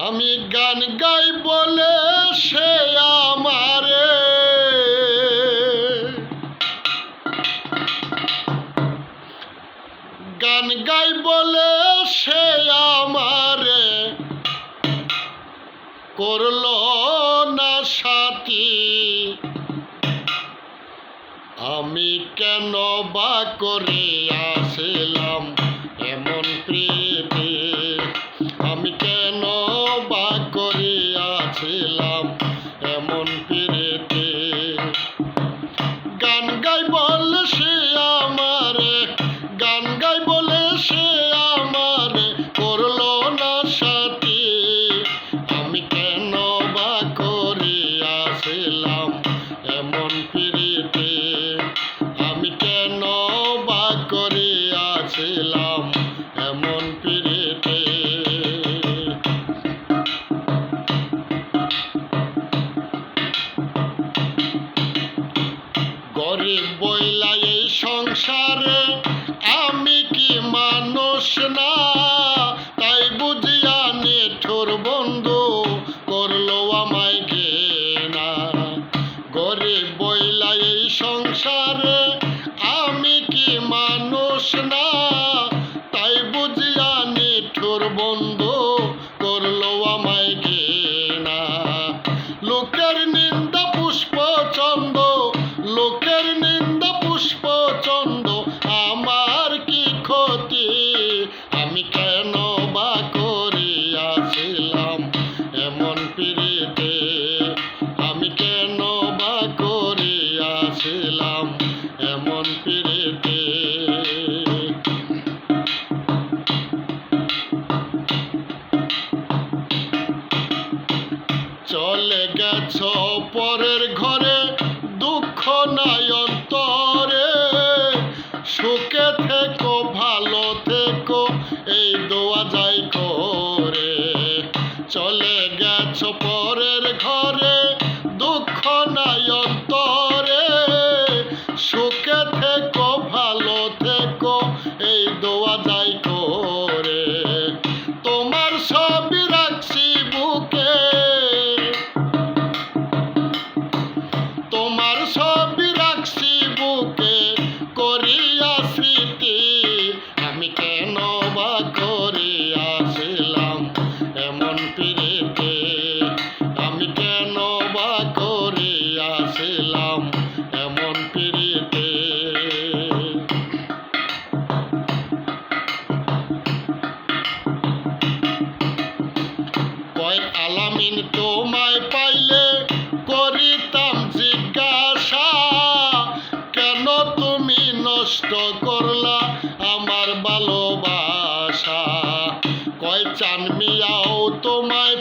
আমি গান গাই বলে সে আমারে গান গাই বলে সে আমারে করলো না সাথী। আমি কেন বা করিয়াছিলাম এমন প্রীতি, আমি কেন বা করিয়াছিলাম এমন প্রীতি। গান গাই বলে সে আমারে, গান গাই বলে সে আমারে করলো না সাথী। আমি কেন বা করিয়াছিলাম এমন প্রীতি, আমি কেন বা করিয়াছিলাম এমন প্রীতি। গরিব বইলা এই সংসারে আমি কি মানুষ না, তাই বুঝিয়া নিঠুর বন্ধু করলো আমায় ঘৃণা। গরিব বইলা এই সংসারে আমি কি মানুষ না, তাই বুঝিয়া নিঠুর বন্ধু করলো আমায় ঘৃণা। লোকের নিন্দা পুষ্পচন্দ, লোকের নিন্দা পুষ্পচন্দ আমার কি ক্ষতি। আমি কেন বা করিয়াছিলাম এমন প্রীতি, আমি কেন বা করিয়াছিলাম এমন প্রীতি। চলে গেছ পরের ঘরে দুঃখ নাই অন্তরে, সুখে থেকো ভালো থেকো এই দোয়া যাই করে। চলে গেছ পরের ঘরে দুঃখ নাই অন্তরে, সুখে থেকো ভালো থেকো এই দোয়া যাই করে। তোমার ছবি রাখছি বুকে, তোমার ছবি রাখছি বুকে করিয়া স্মৃতি। আমি কেন বা করিয়াছিলাম এমন প্রীতি, আমি কেন বা করিয়াছিলাম এমন প্রীতি। কয় আলামিন তোমায় পাইলে করিতাম জিজ্ঞাসা, কেন তুমি নষ্ট করলা আমার ভালোবাসা। কয় চান মিয়াও তোমায়